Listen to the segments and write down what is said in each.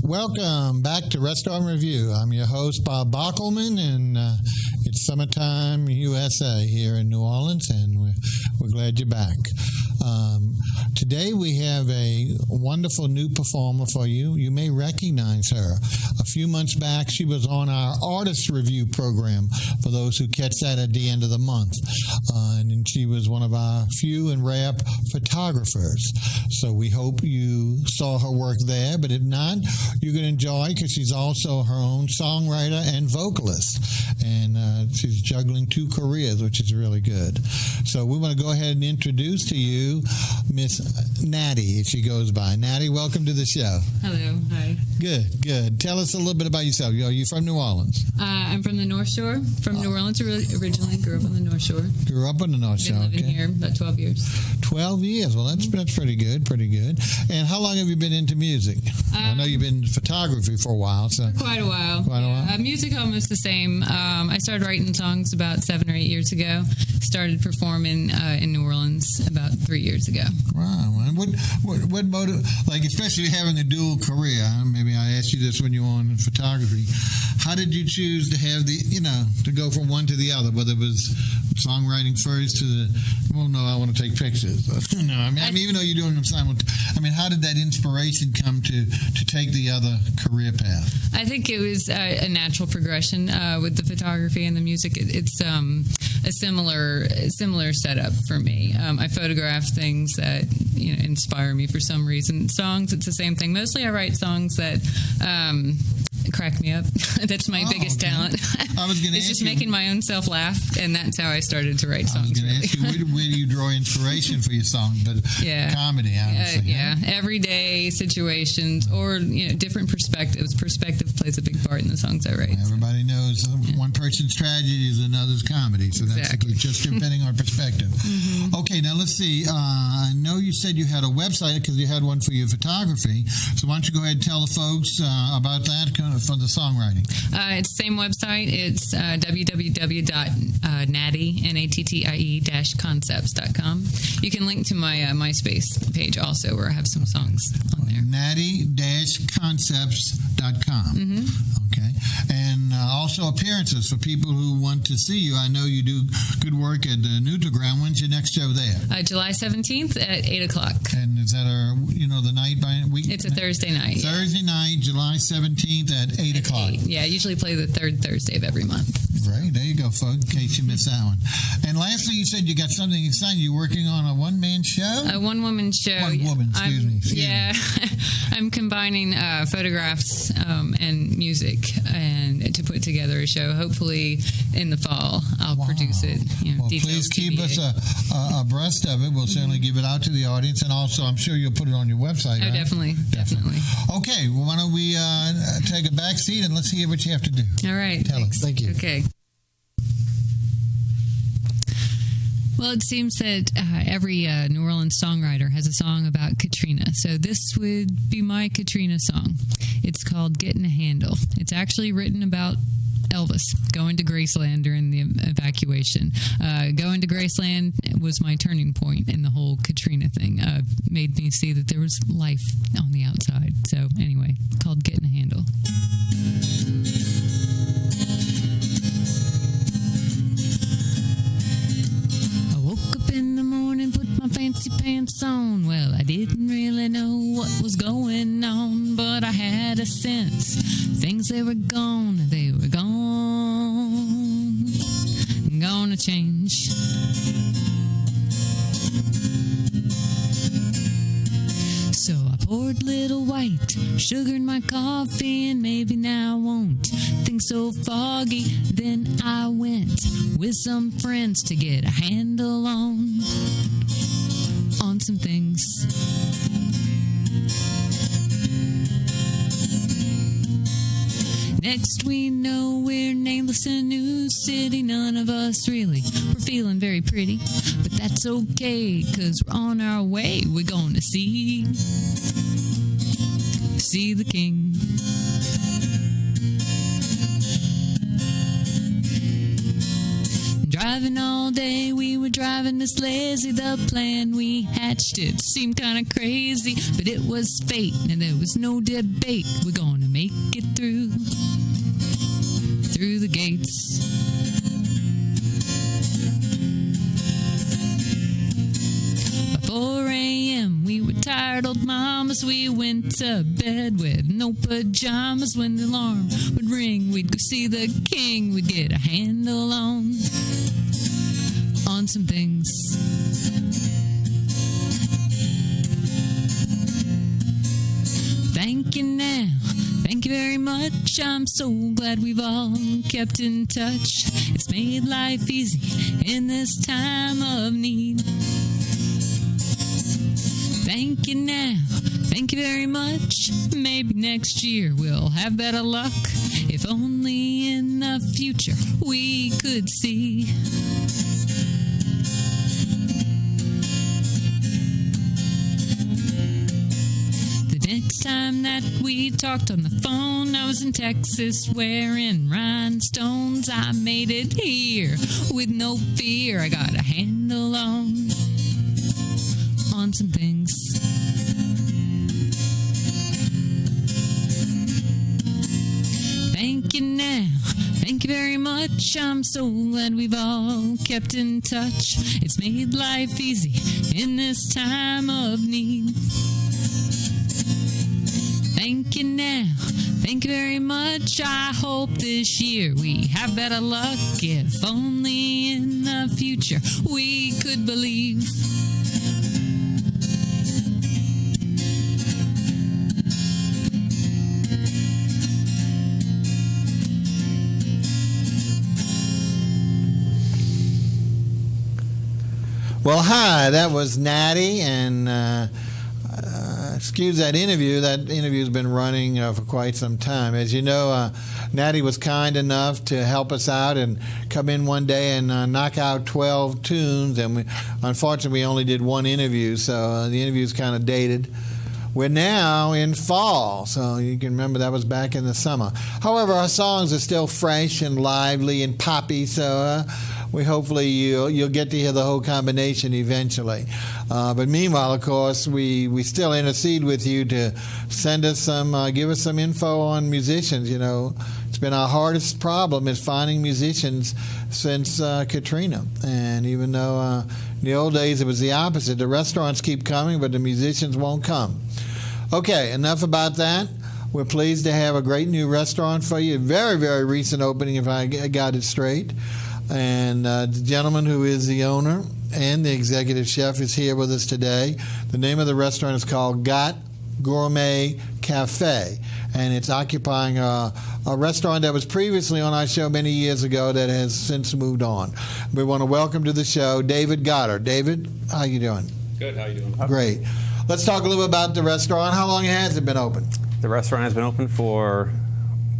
Welcome back to Restaurant Review. I'm your host, Bob Bockelman, and it's summertime USA here in New Orleans, and we're glad you're back. Today we have a wonderful new performer for you. You may recognize her. A few months back, she was on our Artist Review program, for those who catch that at the end of the month. And she was one of our few and rare photographers. So we hope you saw her work there, but if not, you can enjoy, because she's also her own songwriter and vocalist. And she's juggling two careers, which is really good. So we want to go ahead and introduce to you Miss Nattie, as she goes by. Nattie, welcome to the show. Hello. Hi. Good. Tell us a little bit about yourself. Are you from New Orleans? I'm from the North Shore. From New Orleans originally. Grew up on the North Shore. Grew up on the North Shore. Been living here about 12 years. 12 years. Well, that's pretty good. And how long have you been into music? I know you've been in photography for a while. So quite a while. Music almost the same. I started writing songs about 7 or 8 years ago. Started performing in New Orleans about 3 years ago. Wow. What motive, like especially having a dual career, maybe I asked you this when you were on photography, how did you choose to have to go from one to the other, whether it was songwriting first to I want to take pictures. No, I mean, even though you're doing them simultaneously, how did that inspiration come to take the other career path? I think it was a natural progression with the photography and the music. It's a similar setup for me. I photograph things that inspire me for some reason. Songs, it's the same thing. Mostly I write songs that crack me up. That's my biggest talent. I was going to ask just making my own self laugh, and that's how I started to write songs. I was going to ask you, where do you draw inspiration for your song? But comedy, obviously. Everyday situations or different perspectives. Perspective plays a big part in the songs I write. Well, everybody knows one person's tragedy is another's comedy, so that's just depending on perspective. Mm-hmm. Okay, now let's see. I know you said you had a website because you had one for your photography. So why don't you go ahead and tell the folks about that for the songwriting? It's the same website. It's www.nattie-concepts.com. You can link to my MySpace page also, where I have some songs on there. nattie-concepts.com. Mm-hmm. Okay. And also appearances for people who want to see you. I know you do good work at the Newtogram. When's your next show there? July 17th at 8 o'clock. And is that the night by week? It's a Thursday night. Thursday night, July 17th at 8 o'clock. 8. Yeah, I usually play the third Thursday of every month. Right. There you go, folks, in case you missed that one. And lastly, you said you got something exciting. You're working on a one-man show? A one-woman show. One woman, excuse me. Yeah. I'm combining photographs and music and to put together a show. Hopefully in the fall, I'll produce it. Well, please keep us abreast of it. We'll certainly give it out to the audience. And also, I'm sure you'll put it on your website. Oh, right? Definitely. Okay. Well, why don't we take a back seat and let's hear what you have to do. All right. Tell us. Thank you. Okay. Well, it seems that every New Orleans songwriter has a song about Katrina. So this would be my Katrina song. It's called Getting a Handle. It's actually written about Elvis going to Graceland during the evacuation. Going to Graceland was my turning point in the whole Katrina thing. Made me see that there was life on the outside. So anyway, called Getting a Handle. Fancy pants on. Well, I didn't really know what was going on, but I had a sense things they were gone, gonna change. So I poured little white sugar in my coffee, and maybe now I won't think so foggy. Then I went with some friends to get a handle on some things. Next we know we're nameless in a new city. None of us really were feeling very pretty, but that's okay, 'cause we're on our way. We're going to see the king. Driving all day, we were driving us lazy. The plan we hatched, it seemed kind of crazy, but it was fate, and there was no debate. We're gonna make it through the gates. By 4 a.m., we were tired old mamas. We went to bed with no pajamas. When the alarm would ring, we'd go see the king. We'd get a handle on some things. Thank you now. Thank you very much. I'm so glad we've all kept in touch. It's made life easy in this time of need. Thank you now. Thank you very much. Maybe next year we'll have better luck. If only in the future we could see. Next time that we talked on the phone, I was in Texas wearing rhinestones. I made it here with no fear. I got a handle on some things. Thank you now. Thank you very much. I'm so glad we've all kept in touch. It's made life easy in this time of need. Thank you now. Thank you very much. I hope this year we have better luck. If only in the future we could believe. Well, hi, that was Nattie, and excuse that interview. That interview's been running for quite some time. As you know, Nattie was kind enough to help us out and come in one day and knock out 12 tunes, and unfortunately we only did one interview, so the interview's kind of dated. We're now in fall, so you can remember that was back in the summer. However, our songs are still fresh and lively and poppy, so hopefully you'll get to hear the whole combination eventually. But meanwhile, of course, we still intercede with you to send us give us some info on musicians. You know, it's been our hardest problem is finding musicians since Katrina. And even though in the old days it was the opposite, the restaurants keep coming, but the musicians won't come. Okay, enough about that. We're pleased to have a great new restaurant for you. Very, very recent opening, if I got it straight. And the gentleman who is the owner and the executive chef is here with us today. The name of the restaurant is called Gott Gourmet Cafe, and it's occupying a restaurant that was previously on our show many years ago that has since moved on. We want to welcome to the show David Gottart. David, how you doing? Good. How you doing? Great. Let's talk a little bit about the restaurant. How long has it been open? The restaurant has been open for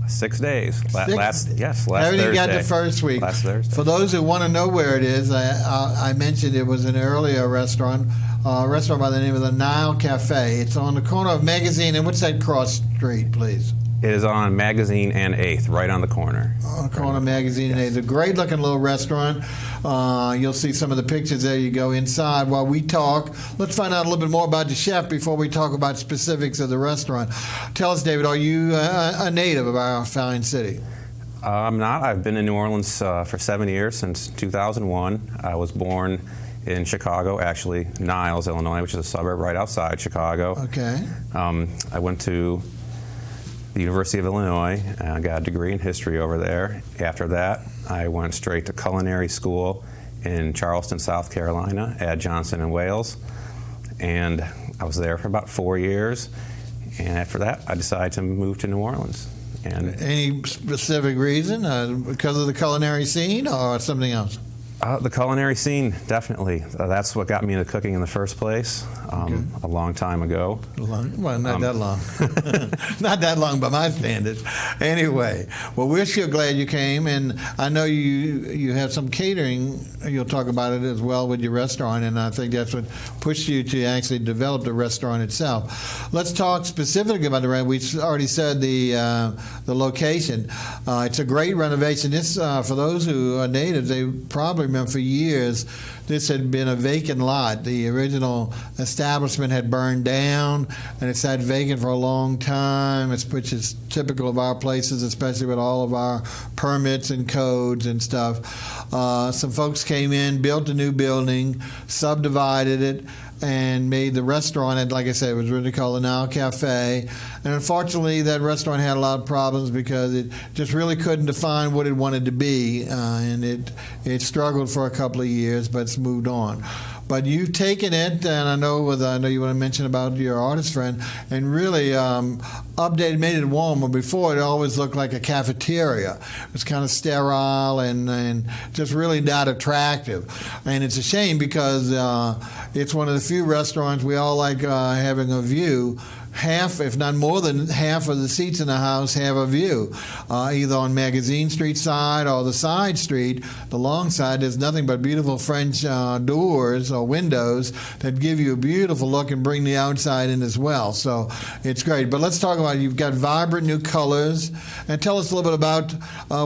6 days. Last Everything Thursday. got the first week. Last Thursday. For those who want to know where it is, I mentioned it was an earlier restaurant, a restaurant by the name of the Nile Cafe. It's on the corner of Magazine, and what's that cross street, please? It is on Magazine and 8th, right on the corner. On the corner of Magazine and 8th. It's a great-looking little restaurant. You'll see some of the pictures there. You go inside while we talk. Let's find out a little bit more about the chef before we talk about specifics of the restaurant. Tell us, David, are you a native of our fine city? I'm not. I've been in New Orleans for 7 years, since 2001. I was born in Chicago, actually Niles, Illinois, which is a suburb right outside Chicago. Okay. I went to the University of Illinois and got a degree in history over there. After that, I went straight to culinary school in Charleston, South Carolina at Johnson and Wales. And I was there for about 4 years. And after that, I decided to move to New Orleans. And any specific reason? Because of the culinary scene or something else? The culinary scene, definitely. That's what got me into cooking in the first place, a long time ago. Well, not that long. Not that long by my standards. Anyway, well, we're sure glad you came, and I know you have some catering. You'll talk about it as well with your restaurant, and I think that's what pushed you to actually develop the restaurant itself. Let's talk specifically about the restaurant. We already said the location. It's a great renovation. This, for those who are natives, they probably remember for years, this had been a vacant lot. The original establishment had burned down, and it sat vacant for a long time, which is typical of our places, especially with all of our permits and codes and stuff. Some folks came in, built a new building, subdivided it, and made the restaurant, and like I said, it was really called the Now Cafe. And unfortunately, that restaurant had a lot of problems because it just really couldn't define what it wanted to be, and it struggled for a couple of years, but it's moved on. But you've taken it, and I know you want to mention about your artist friend, and really updated, made it warmer. Before, it always looked like a cafeteria. It was kind of sterile and just really not attractive. And it's a shame because it's one of the few restaurants we all like having a view. Half, if not more than half of the seats in the house have a view, either on Magazine Street side or the side street. The long side, there's nothing but beautiful French doors or windows that give you a beautiful look and bring the outside in as well. So it's great. But let's talk about, you've got vibrant new colors, and tell us a little bit about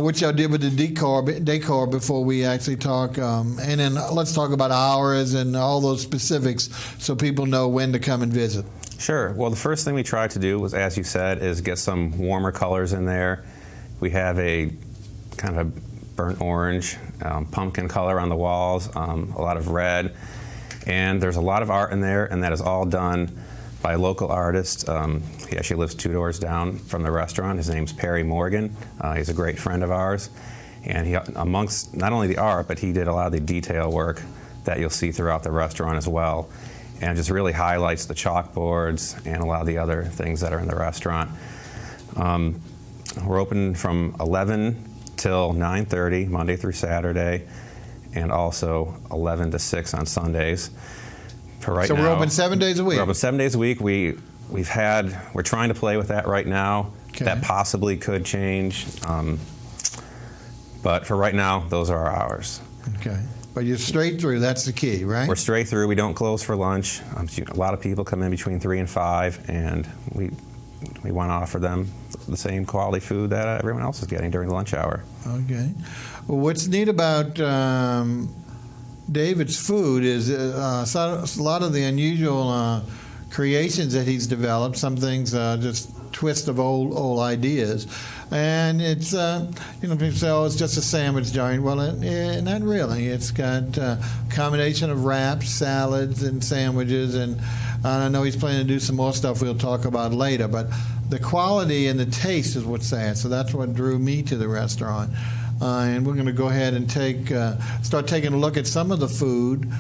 what y'all did with the decor before we actually talk, and then let's talk about hours and all those specifics so people know when to come and visit. Sure. Well, the first thing we tried to do was, as you said, is get some warmer colors in there. We have a kind of burnt orange, pumpkin color on the walls, a lot of red, and there's a lot of art in there, and that is all done by a local artist. He actually lives 2 doors down from the restaurant. His name's Perry Morgan. He's a great friend of ours, and he, amongst not only the art, but he did a lot of the detail work that you'll see throughout the restaurant as well. And just really highlights the chalkboards and a lot of the other things that are in the restaurant. We're open from 11 till 9:30, Monday through Saturday, and also 11 to 6 on Sundays. For right now, we're open 7 days a week. We're open 7 days a week. We're trying to play with that right now. Okay. That possibly could change, but for right now, those are our hours. Okay. But you're straight through. That's the key, right? We're straight through. We don't close for lunch. A lot of people come in between 3 and 5, and we want to offer them the same quality food that everyone else is getting during the lunch hour. Okay. Well, what's neat about David's food is a lot of the unusual creations that he's developed. Some things just twist of old ideas. And it's, people say, oh, it's just a sandwich joint. Well, not really. It's got a combination of wraps, salads, and sandwiches. And I know he's planning to do some more stuff we'll talk about later. But the quality and the taste is what's sad. So that's what drew me to the restaurant. And we're going to go ahead and start taking a look at some of the food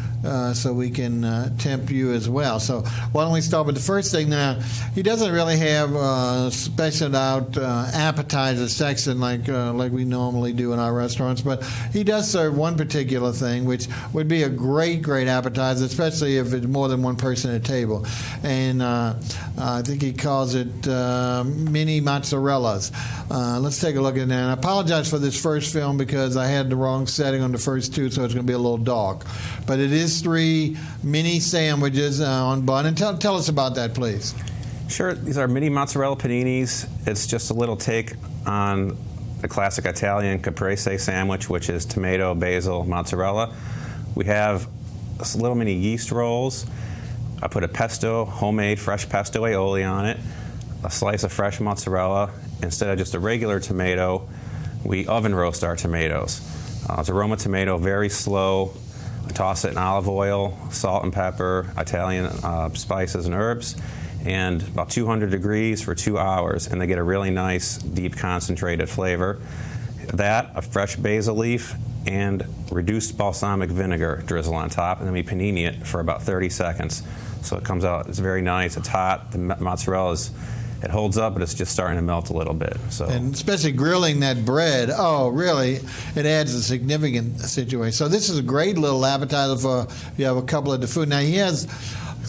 so we can tempt you as well. So why don't we start with the first thing now? He doesn't really have a special out appetizer section like we normally do in our restaurants, but he does serve one particular thing, which would be a great appetizer, especially if it's more than one person at a table. And I think he calls it mini mozzarellas. Let's take a look at that. And I apologize for this first film because I had the wrong setting on the first 2, so it's going to be a little dark. But it is 3 mini sandwiches on bun. And tell us about that, please. Sure. These are mini mozzarella paninis. It's just a little take on the classic Italian caprese sandwich, which is tomato, basil, mozzarella. We have little mini yeast rolls. I put a pesto, homemade fresh pesto aioli on it, a slice of fresh mozzarella. Instead of just a regular tomato, we oven roast our tomatoes. It's a Roma tomato, very slow. I toss it in olive oil, salt and pepper, Italian spices and herbs, and about 200 degrees for 2 hours, and they get a really nice, deep, concentrated flavor. That, a fresh basil leaf, and reduced balsamic vinegar drizzle on top, and then we panini it for about 30 seconds. So it comes out, it's very nice, it's hot, the mozzarella it holds up, but it's just starting to melt a little bit. So, and especially grilling that bread, really, it adds a significant situation. So this is a great little appetizer for if you have a couple of the food. Now he has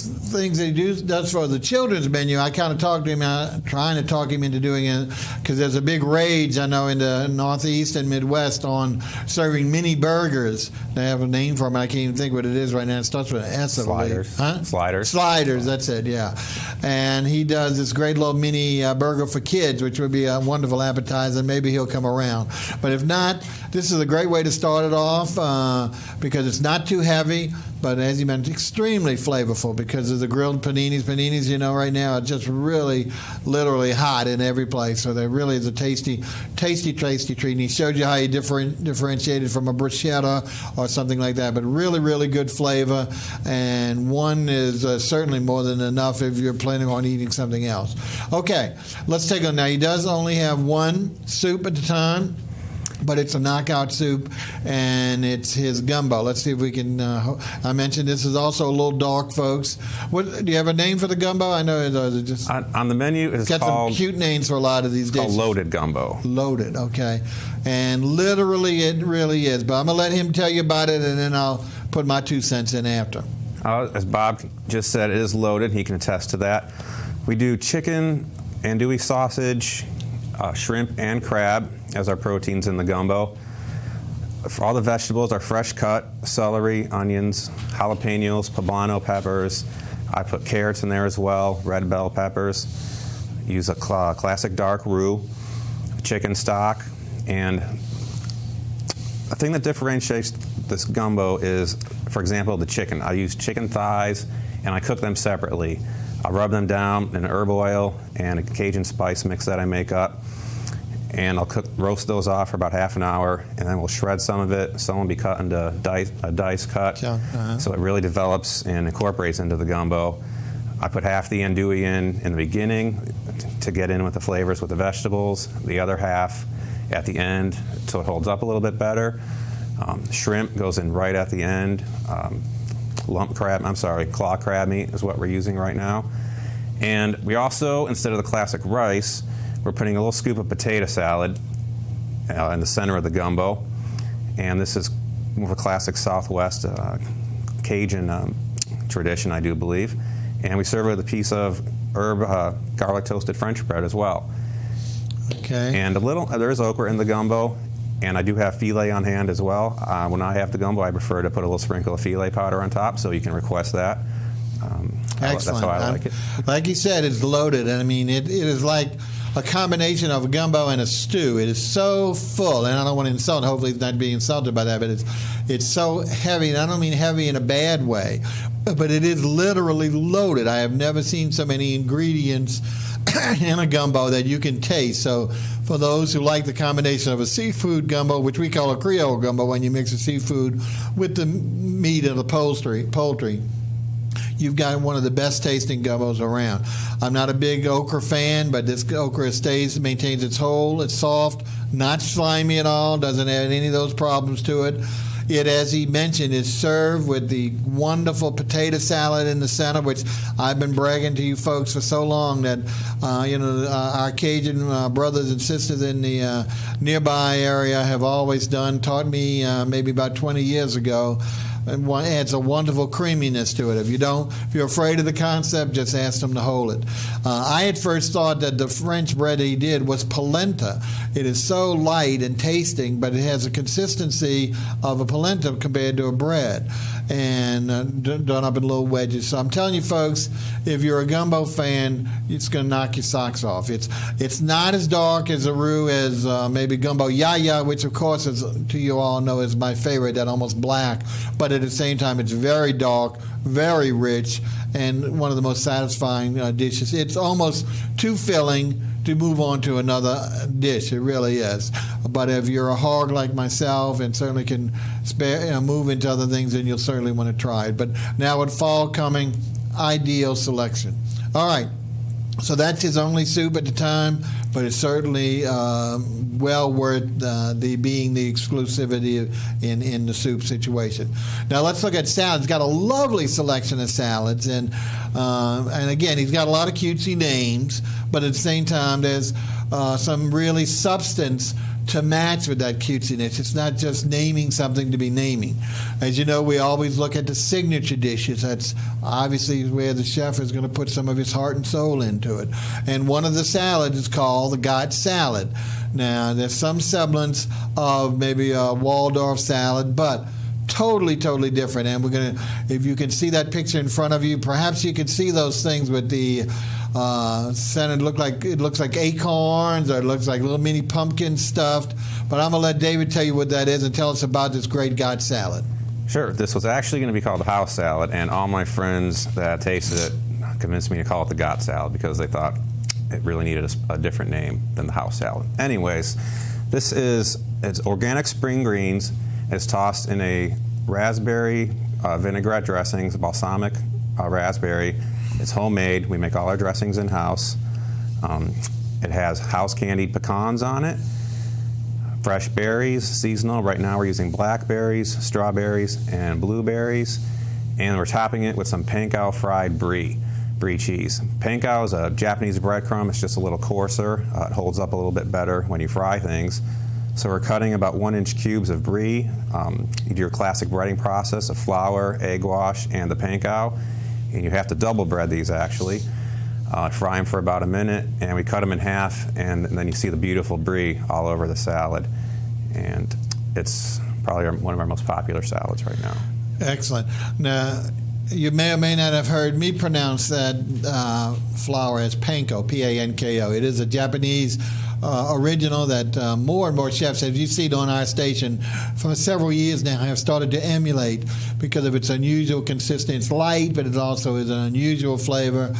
things that he does for the children's menu, I kind of talked to him, trying to talk him into doing it, because there's a big rage, I know, in the Northeast and Midwest on serving mini burgers. They have a name for them. I can't even think what it is right now. It starts with an S. Sliders. Huh? Sliders, that's it, yeah. And he does this great little mini burger for kids, which would be a wonderful appetizer. Maybe he'll come around. But if not, this is a great way to start it off because it's not too heavy, but as you mentioned, extremely flavorful because of the grilled paninis. Paninis, you know, right now are just really, literally hot in every place. So there really is a tasty, tasty, tasty treat. And he showed you how you differentiated from a bruschetta or something like that. But really, really good flavor. And one is certainly more than enough if you're planning on eating something else. Okay, let's take on now. He does only have one soup at a time, but it's a knockout soup, and it's his gumbo. Let's see if we can. I mentioned this is also a little dark, folks. What do you have a name for the gumbo? I know it just on the menu. It's got called, some cute names for a lot of these dishes. Called loaded gumbo. Loaded, okay, and literally it really is. But I'm gonna let him tell you about it, and then I'll put my 2 cents in after. As Bob just said, it is loaded. He can attest to that. We do chicken, andouille sausage, shrimp, and crab as our proteins in the gumbo. For all the vegetables are fresh cut: celery, onions, jalapenos, poblano peppers. I put carrots in there as well, red bell peppers. Use a classic dark roux, chicken stock, and the thing that differentiates this gumbo is, for example, the chicken. I use chicken thighs, and I cook them separately. I rub them down in herb oil and a Cajun spice mix that I make up, and I'll roast those off for about half an hour, and then we'll shred some of it. Some will be cut into a dice cut, so it really develops and incorporates into the gumbo. I put half the andouille in the beginning to get in with the flavors with the vegetables, the other half at the end so it holds up a little bit better. Shrimp goes in right at the end. Claw crab meat is what we're using right now. And we also, instead of the classic rice, we're putting a little scoop of potato salad in the center of the gumbo. And this is more of a classic Southwest Cajun tradition, I do believe. And we serve it with a piece of garlic toasted French bread as well. Okay. And there's okra in the gumbo. And I do have filet on hand as well. When I have the gumbo, I prefer to put a little sprinkle of filet powder on top, so you can request that. Excellent. That's how I like it. Like you said, it's loaded. I mean, it is like a combination of a gumbo and a stew. It is so full, and I don't want to insult. Hopefully, he's not being insulted by that, but it's so heavy. And I don't mean heavy in a bad way, but it is literally loaded. I have never seen so many ingredients in a gumbo that you can taste. So for those who like the combination of a seafood gumbo, which we call a Creole gumbo when you mix the seafood with the meat of the poultry, you've got one of the best tasting gumbos around. I'm not a big okra fan, but this okra maintains its whole. It's soft, not slimy at all, doesn't add any of those problems to it. It, as he mentioned, is served with the wonderful potato salad in the center, which I've been bragging to you folks for so long that, our Cajun brothers and sisters in the nearby area have always taught me maybe about 20 years ago. And adds a wonderful creaminess to it. If you're afraid of the concept, just ask them to hold it. I had first thought that the French bread he did was polenta. It is so light and tasting, but it has a consistency of a polenta compared to a bread, and done up in little wedges. So I'm telling you, folks, if you're a gumbo fan, it's going to knock your socks off. It's not as dark as a roux as maybe gumbo yaya, which of course, to you all know, is my favorite, that almost black, but at the same time, it's very dark, very rich, and one of the most satisfying dishes. It's almost too filling to move on to another dish. It really is. But if you're a hog like myself and certainly can move into other things, then you'll certainly want to try it. But now with fall coming, ideal selection. All right. So that's his only soup at the time, but it's certainly well worth being the exclusivity in the soup situation. Now let's look at salads. He's got a lovely selection of salads, and again, he's got a lot of cutesy names, but at the same time, there's some really substance to match with that cutesiness. It's not just naming something to be naming. As you know, we always look at the signature dishes. That's obviously where the chef is going to put some of his heart and soul into it. And one of the salads is called the Gott salad. Now, there's some semblance of maybe a Waldorf salad, but totally different. And we're going to, if you can see that picture in front of you, perhaps you can see those things with the center. It looks like acorns, or it looks like little mini pumpkins stuffed. But I'm going to let David tell you what that is and tell us about this great Gott salad. Sure. This was actually going to be called the house salad, and all my friends that tasted it convinced me to call it the Gott salad because they thought it really needed a different name than the house salad. Anyways, it's organic spring greens. It's tossed in a raspberry vinaigrette dressing. It's balsamic raspberry. It's homemade. We make all our dressings in-house. It has house candied pecans on it, fresh berries, seasonal. Right now we're using blackberries, strawberries, and blueberries. And we're topping it with some panko fried brie cheese. Panko is a Japanese breadcrumb. It's just a little coarser. It holds up a little bit better when you fry things. So we're cutting about 1-inch cubes of brie. You do your classic breading process of flour, egg wash, and the panko. And you have to double bread these actually. Fry them for about a minute, and we cut them in half, and then you see the beautiful brie all over the salad. And it's probably one of our most popular salads right now. Excellent. Now, you may or may not have heard me pronounce that flour as panko, P-A-N-K-O. It is a Japanese original that more and more chefs, as you see it on our station for several years now, have started to emulate because of its unusual consistency. It's light, but it also is an unusual flavor.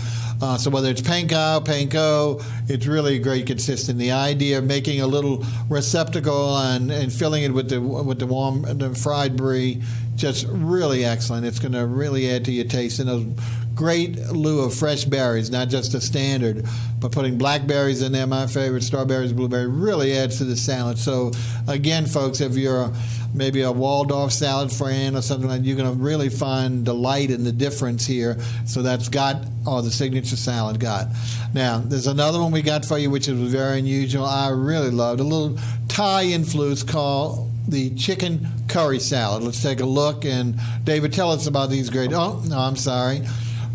So whether it's panko, it's really a great consistency. The idea of making a little receptacle and filling it with the fried brie, just really excellent. It's going to really add to your taste. And those great lieu of fresh berries, not just the standard, but putting blackberries in there, my favorite, strawberries, blueberry, really adds to the salad. So again, folks, if you're maybe a Waldorf salad fan or something like that, you're going to really find delight in the difference here. So that's Gott, or the signature salad Gott. Now, there's another one we got for you, which is very unusual. I really loved a little Thai influence called the chicken curry salad. Let's take a look. And David, tell us about these great. Oh, no, I'm sorry.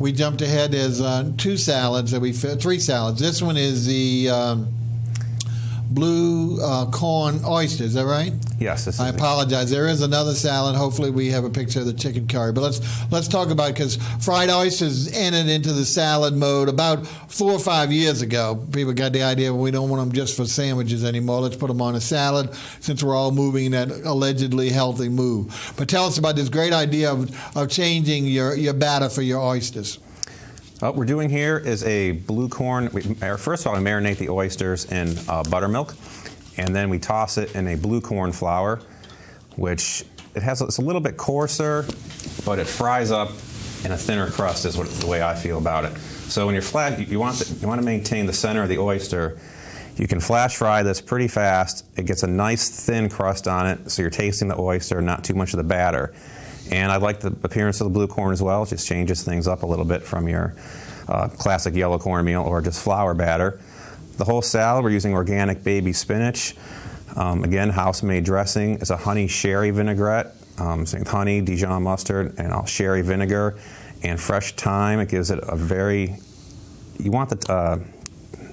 We jumped ahead. There's three salads. This one is the blue corn oysters. Is that right? Yes. I apologize. There is another salad. Hopefully, we have a picture of the chicken curry. But let's talk about it, because fried oysters entered into the salad mode about 4 or 5 years ago. People got the idea, well, we don't want them just for sandwiches anymore. Let's put them on a salad, since we're all moving in that allegedly healthy move. But tell us about this great idea of changing your batter for your oysters. What we're doing here is a blue corn. First of all, we marinate the oysters in buttermilk, and then we toss it in a blue corn flour, which it's a little bit coarser, but it fries up in a thinner crust is the way I feel about it. So when you're you want to maintain the center of the oyster. You can flash fry this pretty fast. It gets a nice thin crust on it, so you're tasting the oyster, not too much of the batter. And I like the appearance of the blue corn as well. It just changes things up a little bit from your classic yellow cornmeal or just flour batter. The whole salad, we're using organic baby spinach. Again, house-made dressing. It's a honey sherry vinaigrette. Honey, Dijon mustard, and all sherry vinegar and fresh thyme. It gives it a very... You want the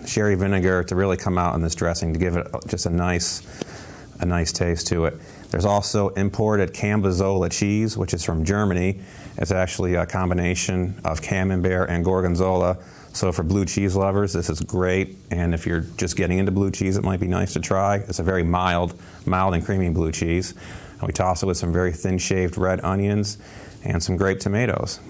sherry vinegar to really come out in this dressing to give it just a nice taste to it. There's also imported Cambozola cheese, which is from Germany. It's actually a combination of Camembert and Gorgonzola. So for blue cheese lovers, this is great. And if you're just getting into blue cheese, it might be nice to try. It's a very mild and creamy blue cheese. And we toss it with some very thin-shaved red onions and some grape tomatoes.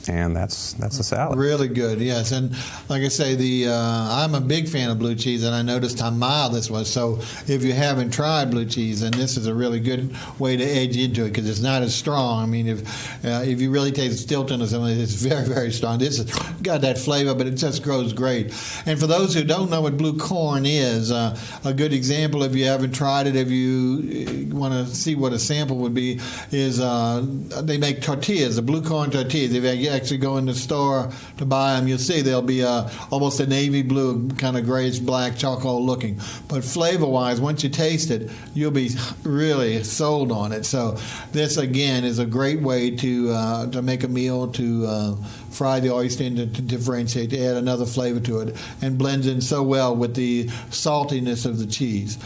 And that's the salad. Really good, yes. And like I say, I'm a big fan of blue cheese, and I noticed how mild this was. So if you haven't tried blue cheese, then this is a really good way to edge into it, because it's not as strong. I mean, if you really taste Stilton or something, it's very, very strong. This has got that flavor, but it just grows great. And for those who don't know what blue corn is, a good example, if you haven't tried it, if you want to see what a sample would be, is they make tortillas, the blue corn tortillas. If you you actually go in the store to buy them, you'll see they'll be almost a navy blue, kind of grayish black, charcoal looking. But flavor-wise, once you taste it, you'll be really sold on it. So this, again, is a great way to make a meal, to fry the oyster and to differentiate, to add another flavor to it, and blends in so well with the saltiness of the cheese.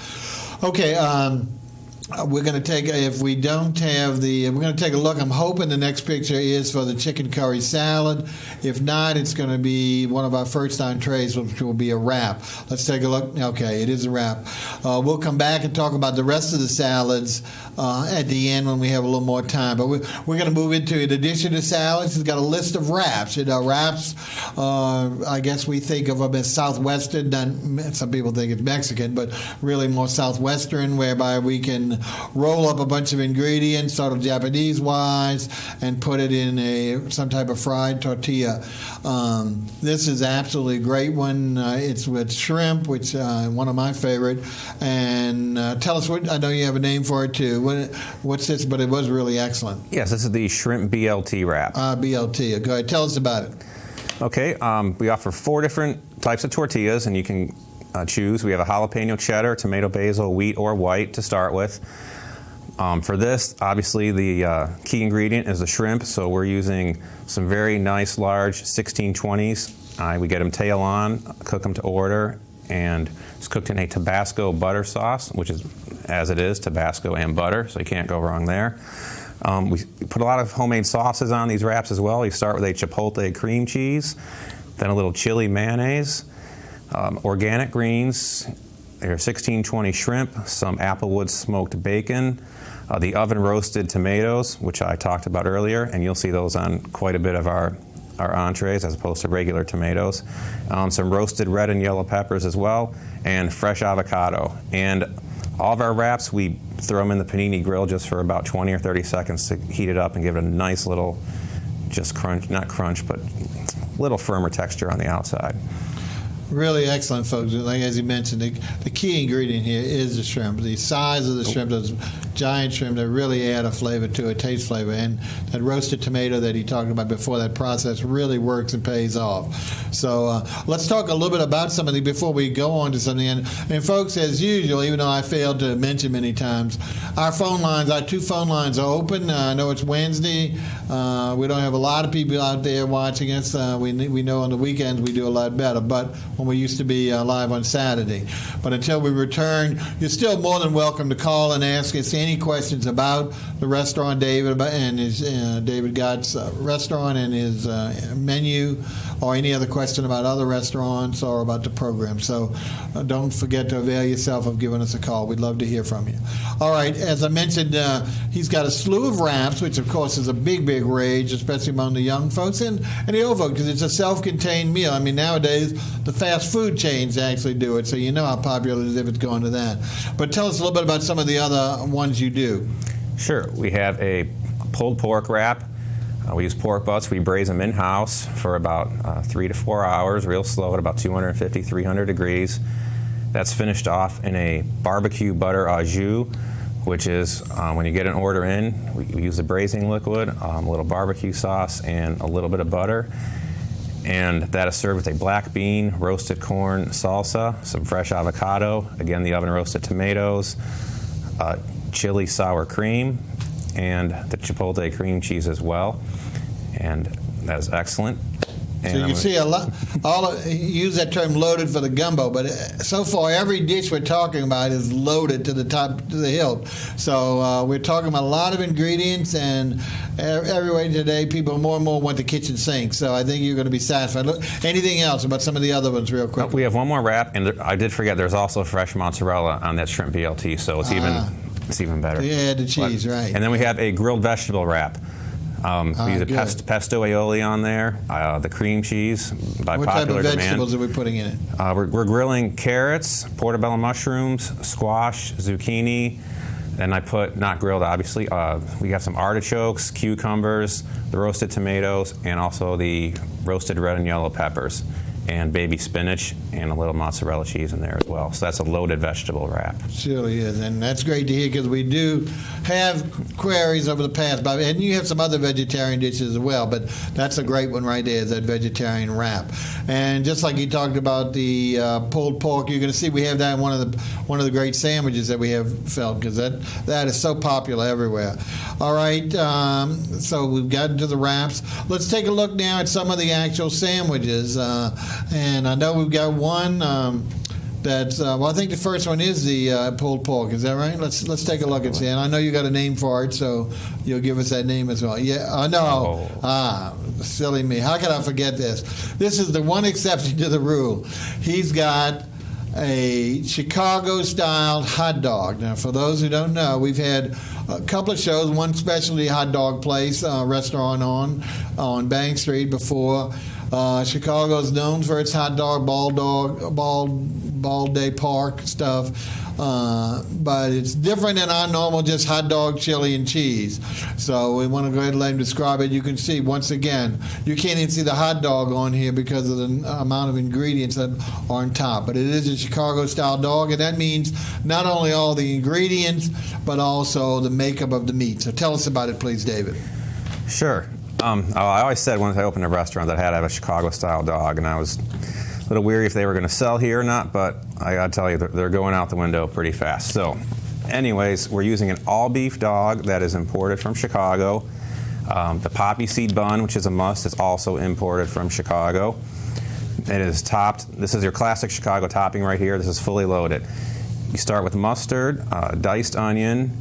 Okay, we're going to take, if we don't have we're going to take a look. I'm hoping the next picture is for the chicken curry salad. If not, it's going to be one of our first entrees, which will be a wrap. Let's take a look. Okay, it is a wrap. We'll come back and talk about the rest of the salads at the end when we have a little more time. But we're going to move into, in addition to salads, it's got a list of wraps. Wraps, I guess we think of them as Southwestern. Some people think it's Mexican, but really more Southwestern, whereby we can roll up a bunch of ingredients, sort of Japanese-wise, and put it in some type of fried tortilla. This is absolutely a great one. It's with shrimp, which one of my favorite. And tell us what, I know you have a name for it too. What's this? But it was really excellent. Yes, this is the shrimp BLT wrap. BLT. Go ahead. Tell us about it. Okay, we offer 4 different types of tortillas, and you can choose. We have a jalapeno cheddar, tomato basil, wheat or white to start with. For this, obviously the key ingredient is the shrimp, so we're using some very nice large 1620s. We get them tail on, cook them to order, and it's cooked in a Tabasco butter sauce, which is, as it is, Tabasco and butter, so you can't go wrong there. We put a lot of homemade sauces on these wraps as well. You start with a chipotle cream cheese, then a little chili mayonnaise, organic greens, there are 1620 shrimp, some applewood smoked bacon, the oven roasted tomatoes, which I talked about earlier, and you'll see those on quite a bit of our entrees as opposed to regular tomatoes. Some roasted red and yellow peppers as well, and fresh avocado. And all of our wraps, we throw them in the panini grill just for about 20 or 30 seconds to heat it up and give it a nice little, just crunch, not crunch, but little firmer texture on the outside. Really excellent, folks. Like as you mentioned, the key ingredient here is the shrimp. The size of the shrimp, those giant shrimp that really add a flavor to it, taste flavor. And that roasted tomato that he talked about before, that process really works and pays off. So let's talk a little bit about some of the, before we go on to something. And folks, as usual, even though I failed to mention many times, our phone lines, our 2 phone lines are open. I know it's Wednesday. We don't have a lot of people out there watching us. We know on the weekends we do a lot better, but when we used to be live on Saturday. But until we return, you're still more than welcome to call and ask us any questions about the restaurant, David, and his David Gott's restaurant and his menu, or any other question about other restaurants or about the program. So don't forget to avail yourself of giving us a call. We'd love to hear from you. All right, as I mentioned, he's got a slew of wraps, which of course is a big rage, especially among the young folks and the old folks, because it's a self-contained meal. I mean, nowadays the fast food chains actually do it, so you know how popular it is if it's going to that. But tell us a little bit about some of the other ones you do. Sure. We have a pulled pork wrap. We use pork butts. We braise them in-house for about 3 to 4 hours, real slow at about 250, 300 degrees. That's finished off in a barbecue butter au jus, which is when you get an order in, we use the braising liquid, a little barbecue sauce, and a little bit of butter. And that is served with a black bean, roasted corn salsa, some fresh avocado, again the oven roasted tomatoes, chili sour cream, and the chipotle cream cheese as well. And that is excellent. And so you see a lot, use that term loaded for the gumbo, but so far every dish we're talking about is loaded to the top, to the hilt. So we're talking about a lot of ingredients, and everywhere today people more and more want the kitchen sink. So I think you're going to be satisfied. Look, anything else about some of the other ones real quick? We have one more wrap, and I did forget there's also fresh mozzarella on that shrimp BLT, so it's even better. Yeah, the cheese, right. And then we have a grilled vegetable wrap. We use a pesto aioli on there, the cream cheese by popular demand. What type of vegetables are we putting in it? We're grilling carrots, portobello mushrooms, squash, zucchini, and I put, not grilled obviously, we have some artichokes, cucumbers, the roasted tomatoes, and also the roasted red and yellow peppers. and baby spinach, and a little mozzarella cheese in there as well. So that's a loaded vegetable wrap. Surely is, and that's great to hear because we do have queries over the past, and you have some other vegetarian dishes as well, but that's a great one right there, is that vegetarian wrap. And just like you talked about the pulled pork, you're going to see we have that in one of the great sandwiches that we have felt, because that is so popular everywhere. All right, so we've gotten to the wraps. Let's take a look now at some of the actual sandwiches. And I know we've got one that's, well, I think the first one is the pulled pork. Is that right? Let's take a look at it. And I know you got a name for it, so you'll give us that name as well. Yeah, no. Silly me. How could I forget this? This is the one exception to the rule. He's got a Chicago-style hot dog. Now, for those who don't know, we've had a couple of shows, one specialty hot dog place, restaurant on Bank Street before. Chicago's known for its hot dog, Ball Day Park stuff, but it's different than our normal just hot dog, chili, and cheese. So we want to go ahead and let him describe it. You can see, once again, you can't even see the hot dog on here because of the amount of ingredients that are on top. But it is a Chicago-style dog, and that means not only all the ingredients, but also the makeup of the meat. So tell us about it, please, David. Sure. I always said when I opened a restaurant that I had to have a Chicago-style dog, and I was a little weary if they were going to sell here or not, but I got to tell you, they're going out the window pretty fast. So, anyways, we're using an all-beef dog that is imported from Chicago. The poppy seed bun, which is a must, is also imported from Chicago. It is topped. This is your classic Chicago topping right here. This is fully loaded. You start with mustard, diced onion,